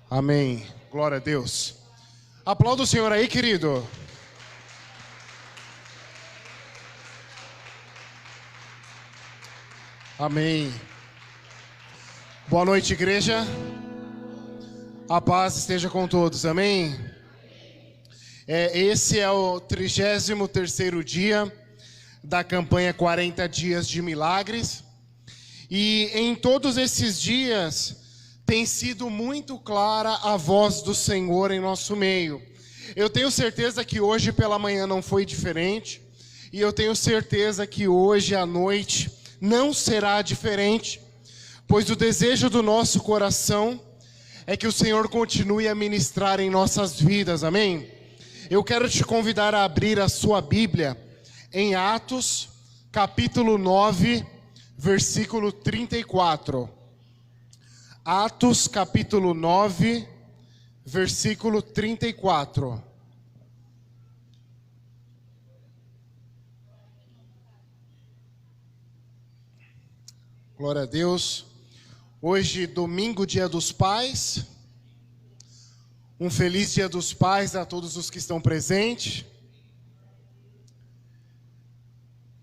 Amém. Glória a Deus. Aplauda o Senhor aí, querido. Amém. Boa noite, igreja. A paz esteja com todos. Amém. Esse é o 33º dia da campanha 40 Dias de Milagres. E em todos esses dias tem sido muito clara a voz do Senhor em nosso meio. Eu tenho certeza que hoje pela manhã não foi diferente. E eu tenho certeza que hoje à noite não será diferente. Pois o desejo do nosso coração é que o Senhor continue a ministrar em nossas vidas. Amém? Eu quero te convidar a abrir a sua Bíblia em Atos, capítulo 9, versículo 34. Atos, capítulo 9, versículo 34. Glória a Deus. Hoje, domingo, dia dos pais. Um feliz dia dos pais a todos os que estão presentes.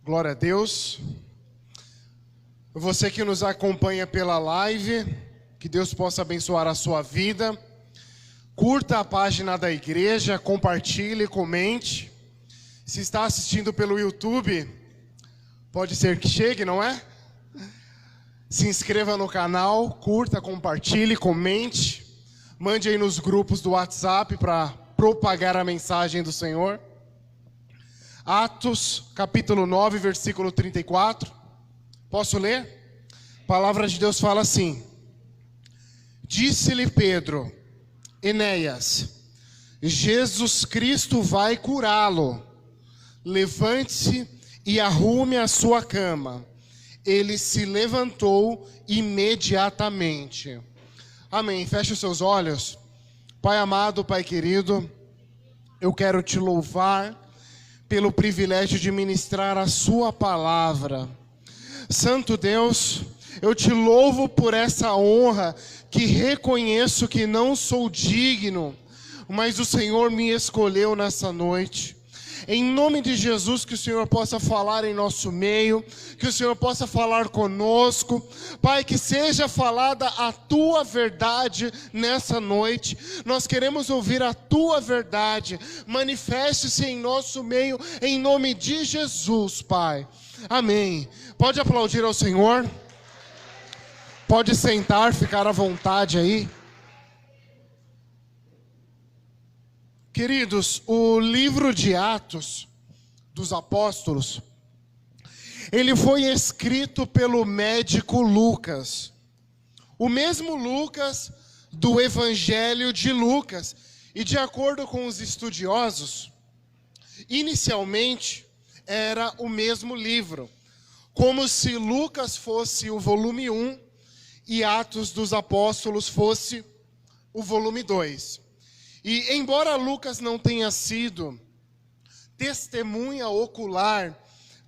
Glória a Deus. Você que nos acompanha pela live, que Deus possa abençoar a sua vida. Curta a página da igreja, compartilhe, comente. Se está assistindo pelo YouTube, pode ser que chegue, não é? Se inscreva no canal, curta, compartilhe, comente. Mande aí nos grupos do WhatsApp para propagar a mensagem do Senhor. Atos, capítulo 9, versículo 34. Posso ler? A palavra de Deus fala assim: Disse-lhe Pedro: Enéas, Jesus Cristo vai curá-lo. Levante-se e arrume a sua cama. Ele se levantou imediatamente. Amém. Feche os seus olhos. Pai amado, Pai querido, eu quero te louvar pelo privilégio de ministrar a sua palavra. Santo Deus, eu te louvo por essa honra, que reconheço que não sou digno, mas o Senhor me escolheu nessa noite. Em nome de Jesus, que o Senhor possa falar em nosso meio, que o Senhor possa falar conosco. Pai, que seja falada a Tua verdade nessa noite. Nós queremos ouvir a Tua verdade. Manifeste-se em nosso meio, em nome de Jesus, Pai. Amém. Pode aplaudir ao Senhor. Pode sentar, ficar à vontade aí. Queridos, o livro de Atos dos Apóstolos, ele foi escrito pelo médico Lucas. O mesmo Lucas do Evangelho de Lucas. E de acordo com os estudiosos, inicialmente era o mesmo livro. Como se Lucas fosse o volume 1 e Atos dos Apóstolos fosse o volume 2. E embora Lucas não tenha sido testemunha ocular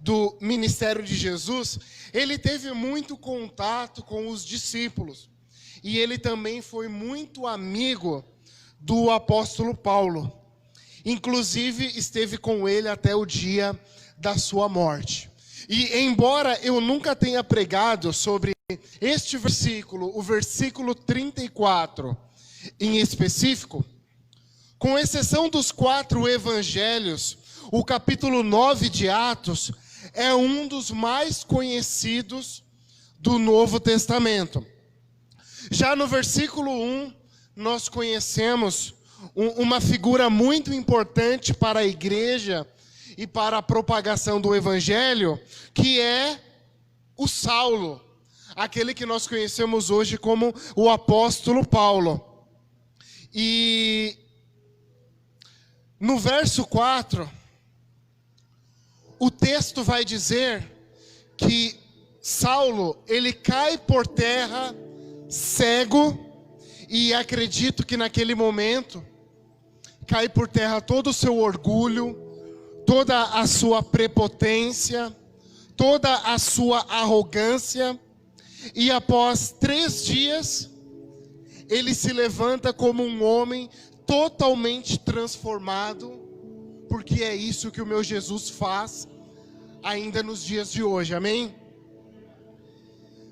do ministério de Jesus, ele teve muito contato com os discípulos. E ele também foi muito amigo do apóstolo Paulo. Inclusive esteve com ele até o dia da sua morte. E embora eu nunca tenha pregado sobre este versículo, o versículo 34 em específico, com exceção dos 4 evangelhos, o capítulo 9 de Atos é um dos mais conhecidos do Novo Testamento. Já no versículo 1, nós conhecemos uma figura muito importante para a igreja e para a propagação do evangelho, que é o Saulo, aquele que nós conhecemos hoje como o apóstolo Paulo. E no verso 4, o texto vai dizer que Saulo, ele cai por terra cego, e acredito que naquele momento cai por terra todo o seu orgulho, toda a sua prepotência, toda a sua arrogância, e após 3 dias, ele se levanta como um homem totalmente transformado, porque é isso que o meu Jesus faz ainda nos dias de hoje, amém?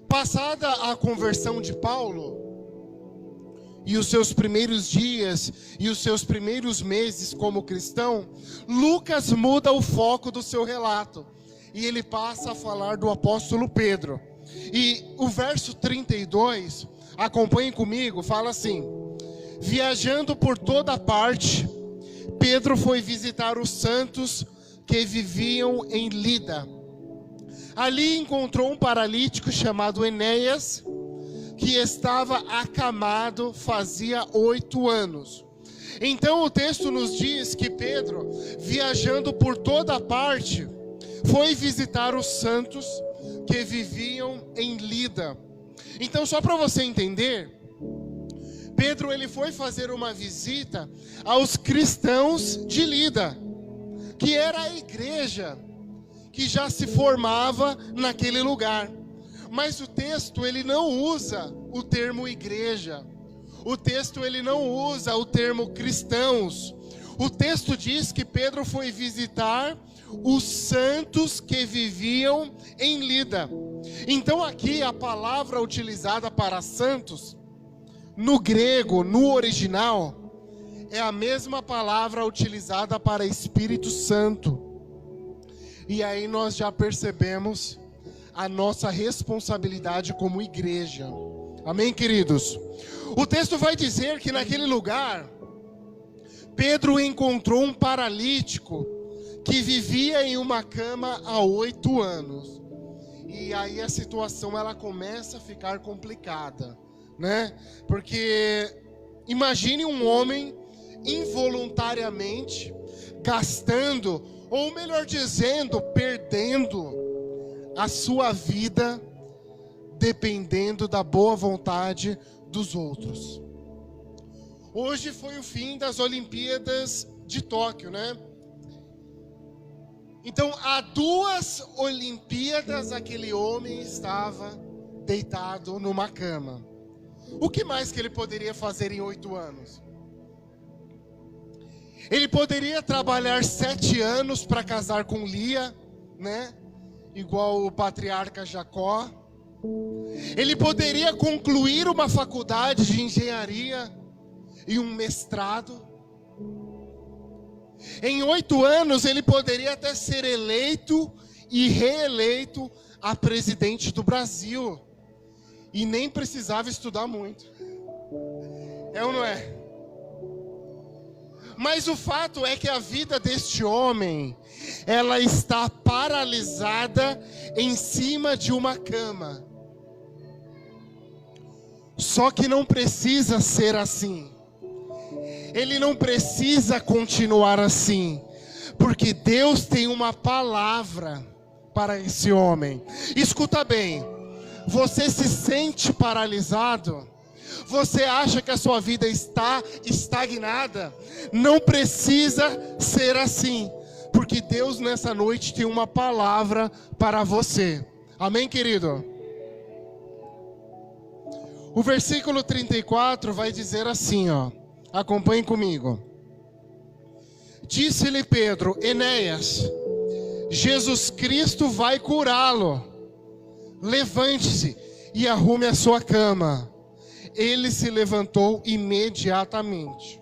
Passada a conversão de Paulo, e os seus primeiros dias, e os seus primeiros meses como cristão, Lucas muda o foco do seu relato, e ele passa a falar do apóstolo Pedro. E o verso 32, acompanhem comigo, fala assim: viajando por toda parte, Pedro foi visitar os santos que viviam em Lida. Ali encontrou um paralítico chamado Enéas, que estava acamado fazia 8 anos. Então o texto nos diz que Pedro, viajando por toda parte, foi visitar os santos que viviam em Lida. Então, só para você entender, Pedro ele foi fazer uma visita aos cristãos de Lida, que era a igreja que já se formava naquele lugar. Mas o texto ele não usa o termo igreja. O texto ele não usa o termo cristãos. O texto diz que Pedro foi visitar os santos que viviam em Lida. Então aqui a palavra utilizada para santos, no grego, no original, é a mesma palavra utilizada para Espírito Santo. E aí nós já percebemos a nossa responsabilidade como igreja. Amém, queridos? O texto vai dizer que naquele lugar, Pedro encontrou um paralítico que vivia em uma cama há 8 anos. E aí a situação ela começa a ficar complicada, né? Porque imagine um homem involuntariamente gastando, ou melhor dizendo, perdendo a sua vida dependendo da boa vontade dos outros. Hoje foi o fim das Olimpíadas de Tóquio, né? Então, há 2 Olimpíadas, aquele homem estava deitado numa cama. O que mais que ele poderia fazer em 8 anos? Ele poderia trabalhar 7 anos para casar com Lia, né? Igual o patriarca Jacó. Ele poderia concluir uma faculdade de engenharia e um mestrado. Em 8 anos ele poderia até ser eleito e reeleito a presidente do Brasil. E nem precisava estudar muito. É ou não é? Mas o fato é que a vida deste homem, ela está paralisada em cima de uma cama. Só que não precisa ser assim. Ele não precisa continuar assim, porque Deus tem uma palavra para esse homem. Escuta bem, você se sente paralisado? Você acha que a sua vida está estagnada? Não precisa ser assim, porque Deus nessa noite tem uma palavra para você. Amém, querido? O versículo 34 vai dizer assim, ó. Acompanhe comigo. Disse-lhe Pedro: Enéas, Jesus Cristo vai curá-lo. Levante-se e arrume a sua cama. Ele se levantou imediatamente.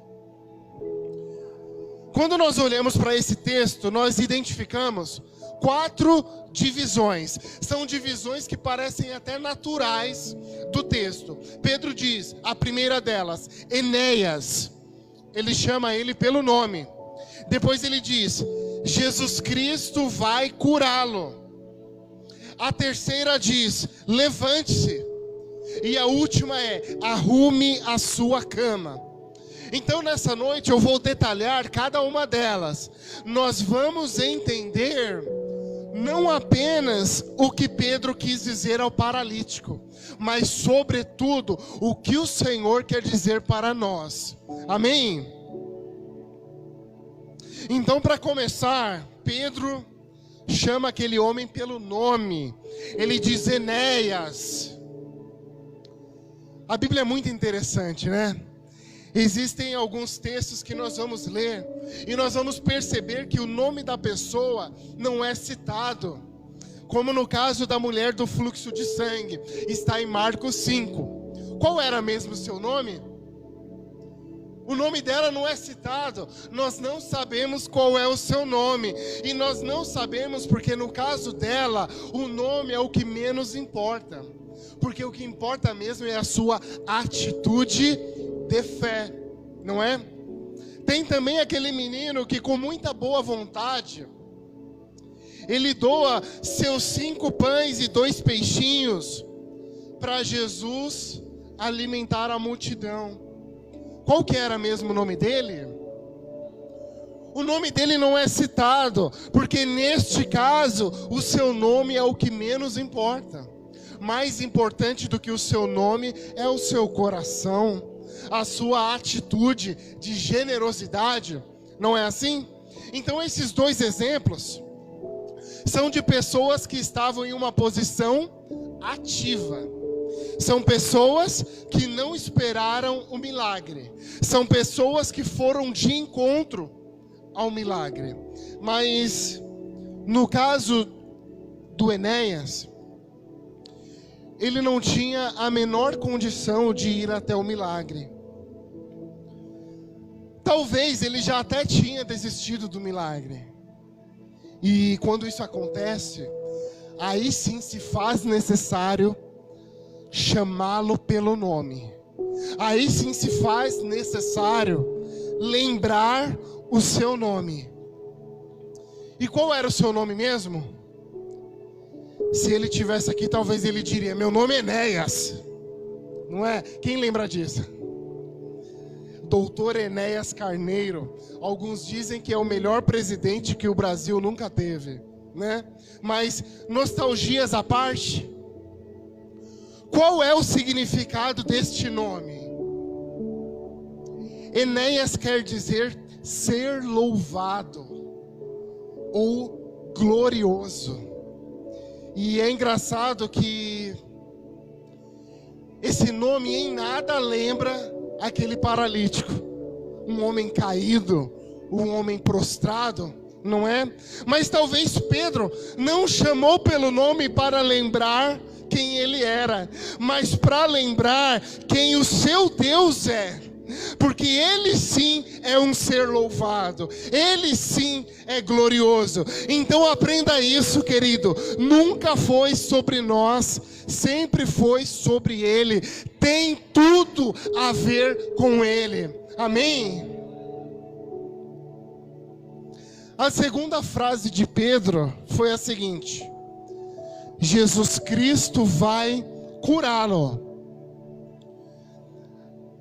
Quando nós olhamos para esse texto, nós identificamos 4 divisões. São divisões que parecem até naturais do texto. Pedro diz, a primeira delas, Enéas. Ele chama ele pelo nome. Depois ele diz, Jesus Cristo vai curá-lo. A terceira diz, levante-se. E a última é, arrume a sua cama. Então nessa noite eu vou detalhar cada uma delas. Nós vamos entender não apenas o que Pedro quis dizer ao paralítico, mas sobretudo o que o Senhor quer dizer para nós. Amém? Então, para começar, Pedro chama aquele homem pelo nome. Ele diz Enéas. A Bíblia é muito interessante, né? Existem alguns textos que nós vamos ler e nós vamos perceber que o nome da pessoa não é citado. Como no caso da mulher do fluxo de sangue, está em Marcos 5. Qual era mesmo o seu nome? O nome dela não é citado, nós não sabemos qual é o seu nome. E nós não sabemos porque no caso dela, o nome é o que menos importa. Porque o que importa mesmo é a sua atitude de fé, não é? Tem também aquele menino que com muita boa vontade, ele doa seus 5 pães e 2 peixinhos para Jesus alimentar a multidão. Qual que era mesmo o nome dele? O nome dele não é citado, porque neste caso, o seu nome é o que menos importa. Mais importante do que o seu nome é o seu coração, a sua atitude de generosidade, não é assim? Então esses 2 exemplos são de pessoas que estavam em uma posição ativa. São pessoas que não esperaram o milagre. São pessoas que foram de encontro ao milagre. Mas no caso do Enéas, ele não tinha a menor condição de ir até o milagre. Talvez ele já até tinha desistido do milagre. E quando isso acontece, aí sim se faz necessário chamá-lo pelo nome. Aí sim se faz necessário lembrar o seu nome. E qual era o seu nome mesmo? Se ele tivesse aqui, talvez ele diria: meu nome é Enéas. Não é? Quem lembra disso? Doutor Enéas Carneiro. Alguns dizem que é o melhor presidente que o Brasil nunca teve, né? Mas nostalgias à parte, qual é o significado deste nome? Enéas quer dizer ser louvado ou glorioso. E é engraçado que esse nome em nada lembra aquele paralítico, um homem caído, um homem prostrado, não é? Mas talvez Pedro não chamou pelo nome para lembrar quem ele era, mas para lembrar quem o seu Deus é. Porque ele sim é um ser louvado, ele sim é glorioso. Então aprenda isso, querido. Nunca foi sobre nós, sempre foi sobre ele. Tem tudo a ver com ele. Amém? A segunda frase de Pedro foi a seguinte: Jesus Cristo vai curá-lo.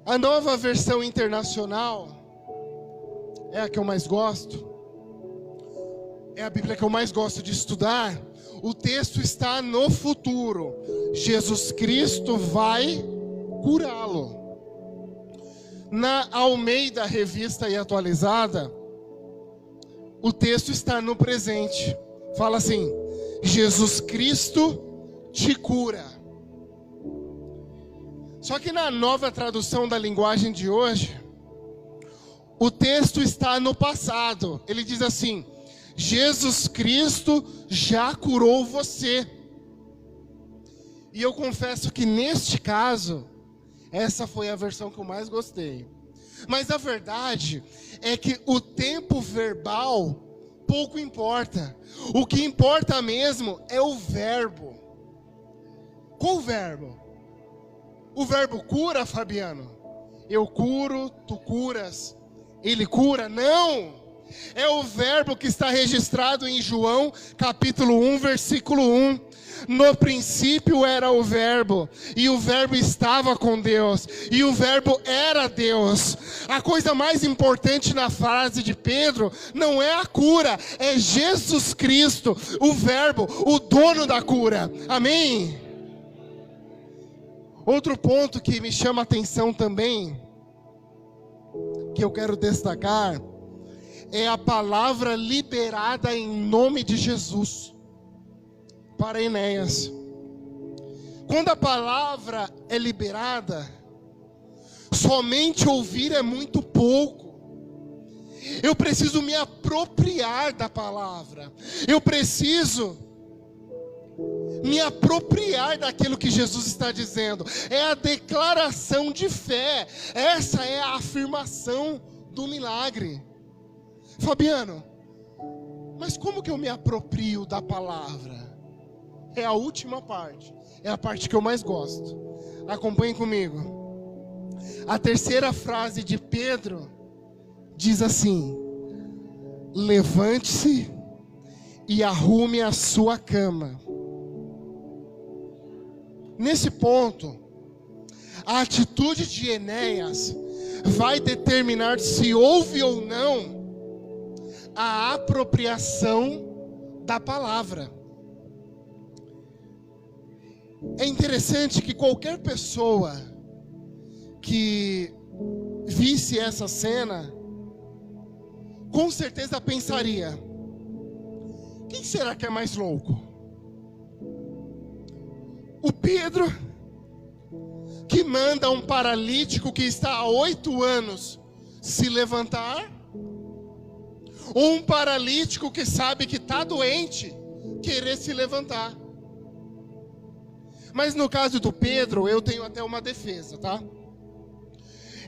A Nova Versão Internacional é a que eu mais gosto. É a Bíblia que eu mais gosto de estudar. O texto está no futuro. Jesus Cristo vai curá-lo. Na Almeida Revista e Atualizada, o texto está no presente. Fala assim: Jesus Cristo te cura. Só que na nova tradução da linguagem de hoje, o texto está no passado. Ele diz assim: Jesus Cristo já curou você. E eu confesso que neste caso, essa foi a versão que eu mais gostei. Mas a verdade é que o tempo verbal pouco importa. O que importa mesmo é o verbo. Qual verbo? O verbo cura, Fabiano? Eu curo, tu curas, ele cura? Não! É o verbo que está registrado em João, capítulo 1, versículo 1. No princípio era o verbo, e o verbo estava com Deus, e o verbo era Deus. A coisa mais importante na frase de Pedro não é a cura, é Jesus Cristo, o verbo, o dono da cura. Amém? Outro ponto que me chama a atenção também, que eu quero destacar, é a palavra liberada em nome de Jesus para Enéas. Quando a palavra é liberada, Somente ouvir é muito pouco. Eu preciso me apropriar da palavra. Eu preciso me apropriar daquilo que Jesus está dizendo. É a declaração de fé. Essa é a afirmação do milagre. Fabiano, mas como que eu me aproprio da palavra? É a última parte. É a parte que eu mais gosto. Acompanhe comigo. A terceira frase de Pedro diz assim: levante-se e arrume a sua cama. Nesse ponto, a atitude de Enéas vai determinar se houve ou não a apropriação da palavra. É interessante que qualquer pessoa que visse essa cena, com certeza pensaria: quem será que é mais louco? O Pedro, que manda um paralítico que está há 8 anos se levantar? Ou um paralítico que sabe que está doente, querer se levantar? Mas no caso do Pedro, eu tenho até uma defesa, tá?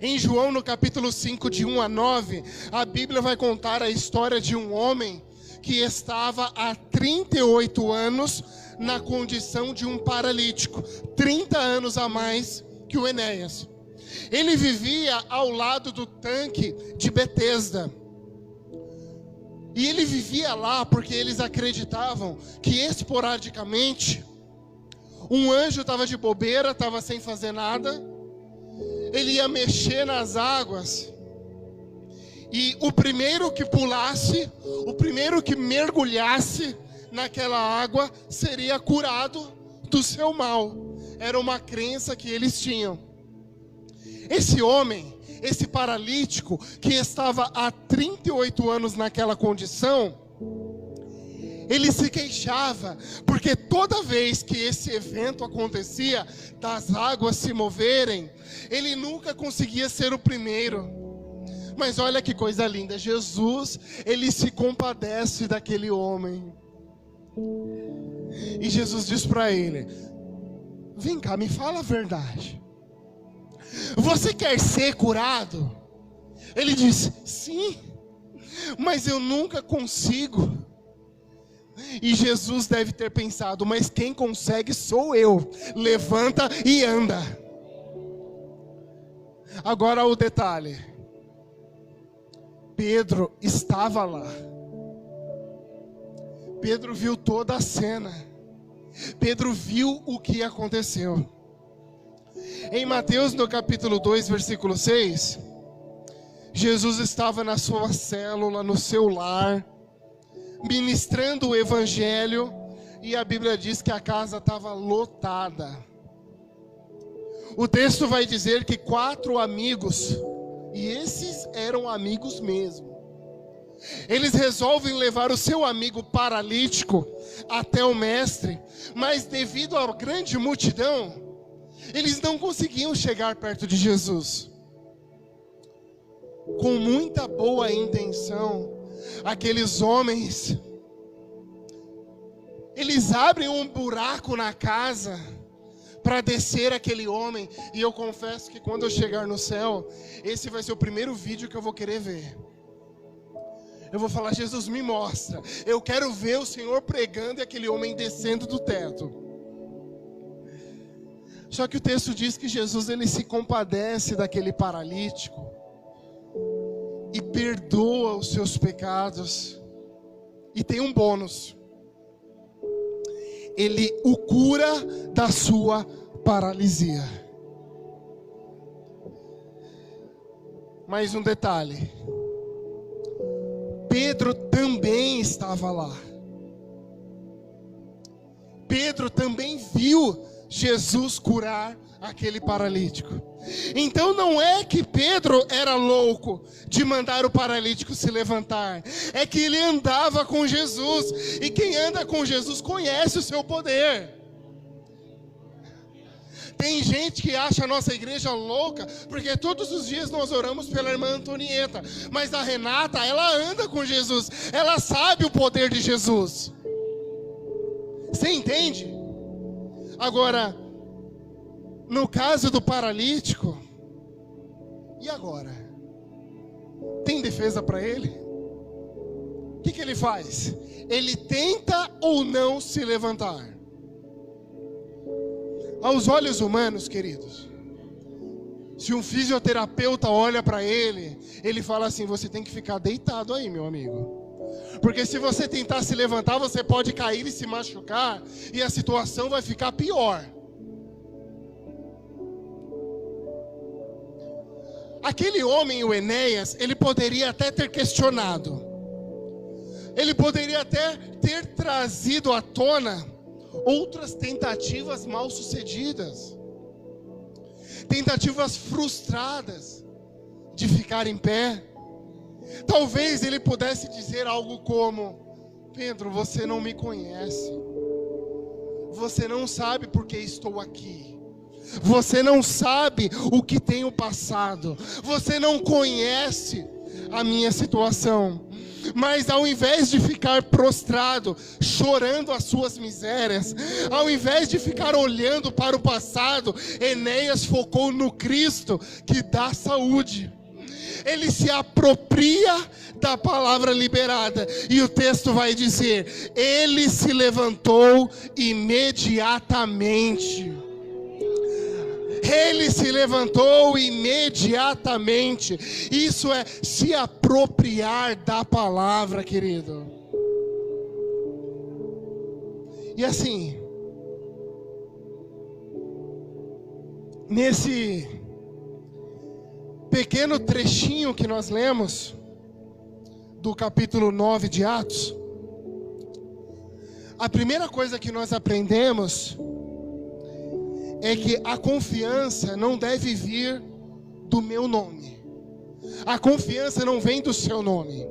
Em João, no capítulo 5, de 1 a 9, a Bíblia vai contar a história de um homem que estava há 38 anos na condição de um paralítico, 30 anos a mais que o Enéas. Ele vivia ao lado do tanque de Betesda. E ele vivia lá porque eles acreditavam que esporadicamente um anjo estava de bobeira, estava sem fazer nada. Ele ia mexer nas águas, e o primeiro que pulasse, o primeiro que mergulhasse naquela água seria curado do seu mal. Era uma crença que eles tinham. Esse homem, esse paralítico, que estava há 38 anos naquela condição, ele se queixava, porque toda vez que esse evento acontecia, das águas se moverem, ele nunca conseguia ser o primeiro. Mas olha que coisa linda, Jesus, ele se compadece daquele homem. E Jesus diz para ele: vem cá, me fala a verdade. Você quer ser curado? Ele diz: sim, mas eu nunca consigo. E Jesus deve ter pensado: mas quem consegue sou eu. Levanta e anda. Agora o detalhe: Pedro estava lá. Pedro viu toda a cena. Pedro viu o que aconteceu. Em Mateus, no capítulo 2, versículo 6, Jesus estava na sua célula, no seu lar, ministrando o evangelho, e a Bíblia diz que a casa estava lotada. O texto vai dizer que 4 amigos, e esses eram amigos mesmo, eles resolvem levar o seu amigo paralítico até o mestre, mas devido à grande multidão, eles não conseguiam chegar perto de Jesus. Com muita boa intenção, aqueles homens, eles abrem um buraco na casa para descer aquele homem. E eu confesso que quando eu chegar no céu, esse vai ser o primeiro vídeo que eu vou querer ver. Eu vou falar: Jesus, me mostra. Eu quero ver o Senhor pregando e aquele homem descendo do teto. Só que o texto diz que Jesus, ele se compadece daquele paralítico e perdoa os seus pecados. E tem um bônus: ele o cura da sua paralisia. Mais um detalhe: Pedro também estava lá. Pedro também viu Jesus curar aquele paralítico. Então não é que Pedro era louco de mandar o paralítico se levantar, é que ele andava com Jesus, e quem anda com Jesus conhece o seu poder. Tem gente que acha a nossa igreja louca, porque todos os dias nós oramos pela irmã Antonieta. Mas a Renata, ela anda com Jesus. Ela sabe o poder de Jesus. Você entende? Agora, no caso do paralítico, e agora? Tem defesa para ele? O que ele faz? Ele tenta ou não se levantar? Aos olhos humanos, queridos, se um fisioterapeuta olha para ele, ele fala assim: você tem que ficar deitado aí, meu amigo. Porque se você tentar se levantar, você pode cair e se machucar, e a situação vai ficar pior. Aquele homem, o Enéas, ele poderia até ter questionado. Ele poderia até ter trazido à tona outras tentativas mal sucedidas. Tentativas frustradas de ficar em pé. Talvez ele pudesse dizer algo como: Pedro, você não me conhece. Você não sabe por que estou aqui. Você não sabe o que tenho passado. Você não conhece a minha situação. Mas ao invés de ficar prostrado, chorando as suas misérias, ao invés de ficar olhando para o passado, Enéas focou no Cristo que dá saúde. Ele se apropria da palavra liberada. E o texto vai dizer: ele se levantou imediatamente. Ele se levantou imediatamente. Isso é se apropriar da palavra, querido. E assim, nesse pequeno trechinho que nós lemos do capítulo 9 de Atos, a primeira coisa que nós aprendemos é que a confiança não deve vir do meu nome. A confiança não vem do seu nome.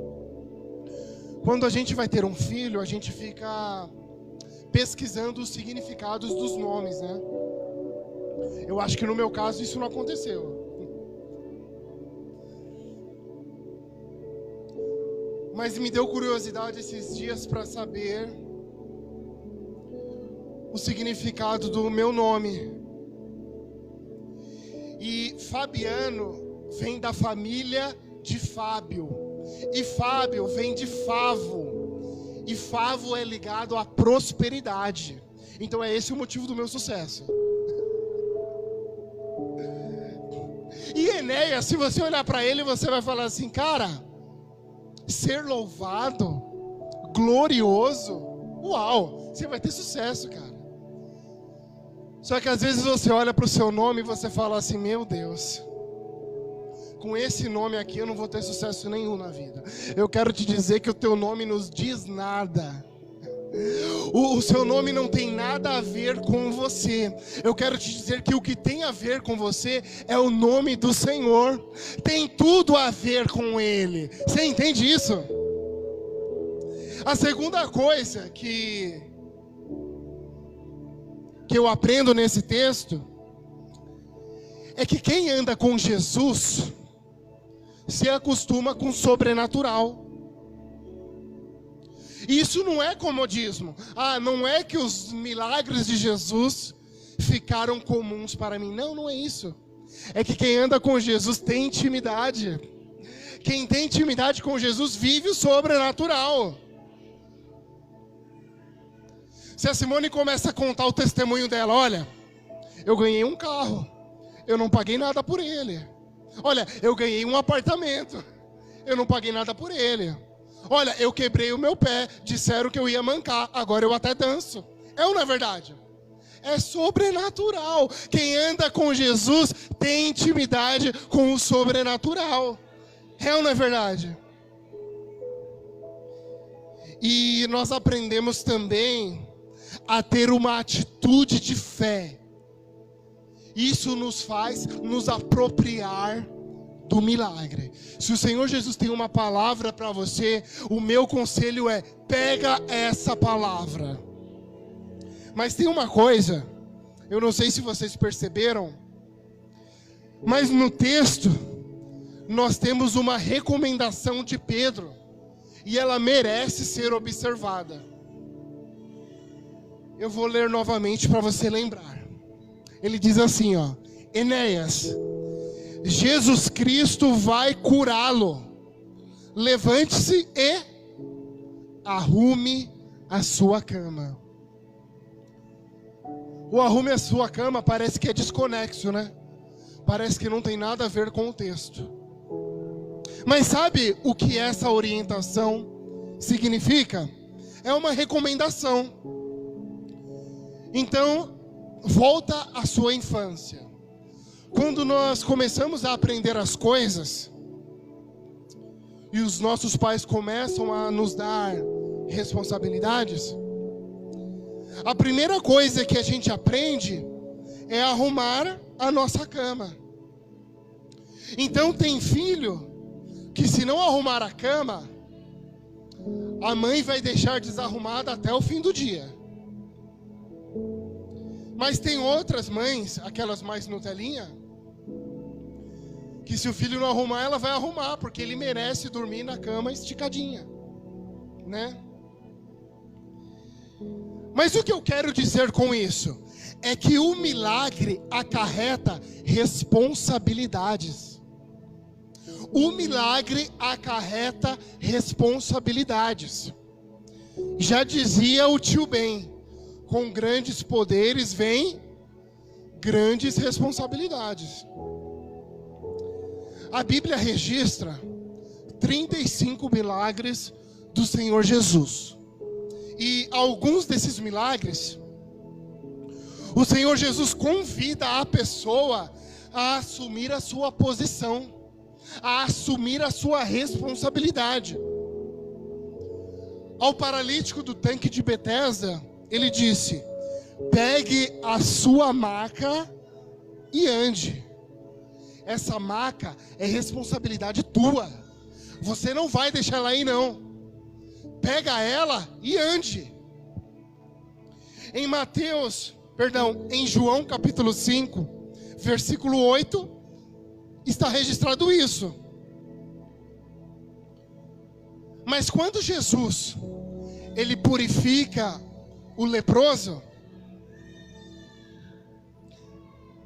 Quando a gente vai ter um filho, a gente fica pesquisando os significados dos nomes, né? Eu acho que no meu caso isso não aconteceu. Mas me deu curiosidade esses dias para saber o significado do meu nome. E Fabiano vem da família de Fábio. E Fábio vem de Favo. E Favo é ligado à prosperidade. Então é esse o motivo do meu sucesso. E Enéas, se você olhar para ele, você vai falar assim: cara, ser louvado, glorioso, uau, você vai ter sucesso, cara. Só que às vezes você olha para o seu nome e você fala assim: meu Deus, com esse nome aqui eu não vou ter sucesso nenhum na vida. Eu quero te dizer que o teu nome nos diz nada. O seu nome não tem nada a ver com você. Eu quero te dizer que o que tem a ver com você é o nome do Senhor. Tem tudo a ver com Ele. Você entende isso? A segunda coisa que eu aprendo nesse texto é que quem anda com Jesus se acostuma com o sobrenatural. Isso não é comodismo. Não é que os milagres de Jesus ficaram comuns para mim. Não, não é isso. É que quem anda com Jesus tem intimidade. Quem tem intimidade com Jesus vive o sobrenatural. Se a Simone começa a contar o testemunho dela: olha, eu ganhei um carro, eu não paguei nada por ele. Olha, eu ganhei um apartamento, eu não paguei nada por ele. Olha, eu quebrei o meu pé, disseram que eu ia mancar, agora eu até danço. É ou não é verdade? É sobrenatural. Quem anda com Jesus tem intimidade com o sobrenatural. É ou não é verdade? E nós aprendemos também a ter uma atitude de fé. Isso nos faz nos apropriar do milagre. Se o Senhor Jesus tem uma palavra para você, o meu conselho é: pega essa palavra. Mas tem uma coisa Eu não sei se vocês perceberam, mas no texto nós temos uma recomendação de Pedro, e ela merece ser observada. Eu vou ler novamente para você lembrar. Ele diz assim, ó: Enéas, Jesus Cristo vai curá-lo. Levante-se e arrume a sua cama. O arrume a sua cama parece que é desconexo, né? Parece que não tem nada a ver com o texto. Mas sabe o que essa orientação significa? É uma recomendação. Então, volta à sua infância. Quando nós começamos a aprender as coisas, e os nossos pais começam a nos dar responsabilidades, a primeira coisa que a gente aprende é arrumar a nossa cama. Então tem filho que, se não arrumar a cama, a mãe vai deixar desarrumada até o fim do dia. Mas tem outras mães, aquelas mais Nutelinha, que se o filho não arrumar, ela vai arrumar, porque ele merece dormir na cama esticadinha, né? Mas o que eu quero dizer com isso é que o milagre acarreta responsabilidades. O milagre acarreta responsabilidades. Já dizia o tio Ben: com grandes poderes vem grandes responsabilidades. A Bíblia registra 35 milagres do Senhor Jesus. E alguns desses milagres, o Senhor Jesus convida a pessoa a assumir a sua posição, a assumir a sua responsabilidade. Ao paralítico do tanque de Betesda, ele disse: pegue a sua maca e ande. Essa maca é responsabilidade tua. Você não vai deixar ela aí, não. Pega ela e ande. Em João capítulo 5, versículo 8, está registrado isso. Mas quando Jesus, ele purifica o leproso,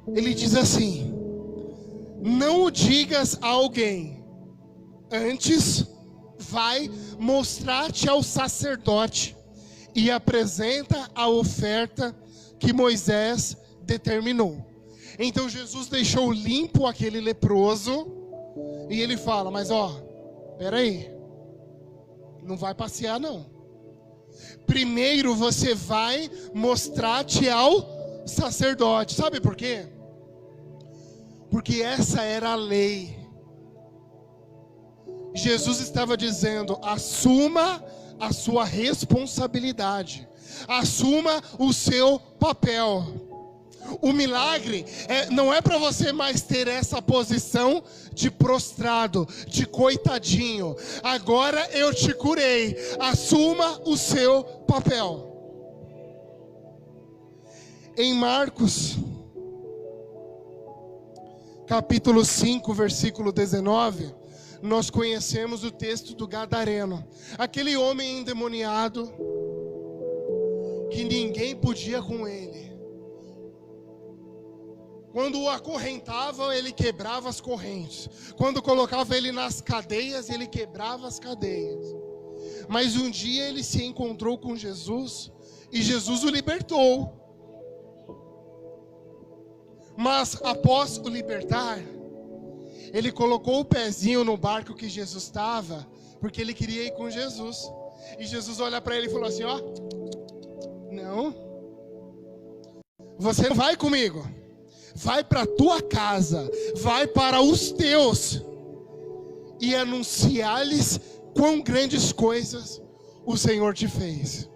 ele diz assim: não o digas a alguém, antes vai mostrar-te ao sacerdote e apresenta a oferta que Moisés determinou. Então Jesus deixou limpo aquele leproso, e ele fala: mas peraí, não vai passear não. Primeiro você vai mostrar-te ao sacerdote. Sabe por quê? Porque essa era a lei. Jesus estava dizendo: assuma a sua responsabilidade, assuma o seu papel. O milagre não é para você mais ter essa posição de prostrado, de coitadinho. Agora eu te curei, assuma o seu papel. Em Marcos capítulo 5, versículo 19, nós conhecemos o texto do Gadareno, aquele homem endemoniado que ninguém podia com ele. Quando o acorrentavam, ele quebrava as correntes. Quando colocava ele nas cadeias, ele quebrava as cadeias. Mas um dia ele se encontrou com Jesus e Jesus o libertou. Mas após o libertar, ele colocou o pezinho no barco que Jesus estava, porque ele queria ir com Jesus. E Jesus olha para ele e falou assim: não, você não vai comigo. Vai para a tua casa, vai para os teus e anunciar-lhes quão grandes coisas o Senhor te fez.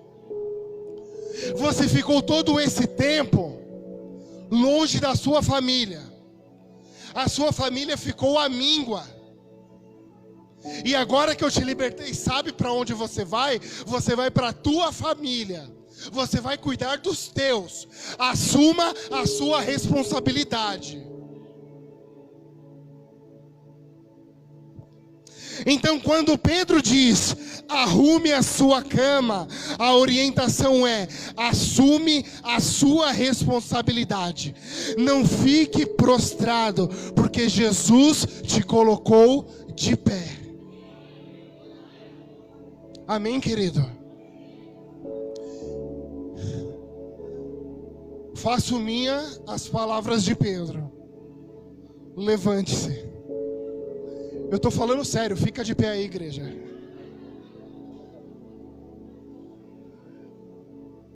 Você ficou todo esse tempo longe da sua família. A sua família ficou amíngua. E agora que eu te libertei, sabe para onde você vai? Você vai para a tua família. Você vai cuidar dos teus. Assuma a sua responsabilidade. Então, quando Pedro diz, arrume a sua cama, a orientação é, assume a sua responsabilidade. Não fique prostrado, porque Jesus te colocou de pé. Amém, querido? Faço minha as palavras de Pedro. Levante-se. Eu estou falando sério, fica de pé aí, igreja.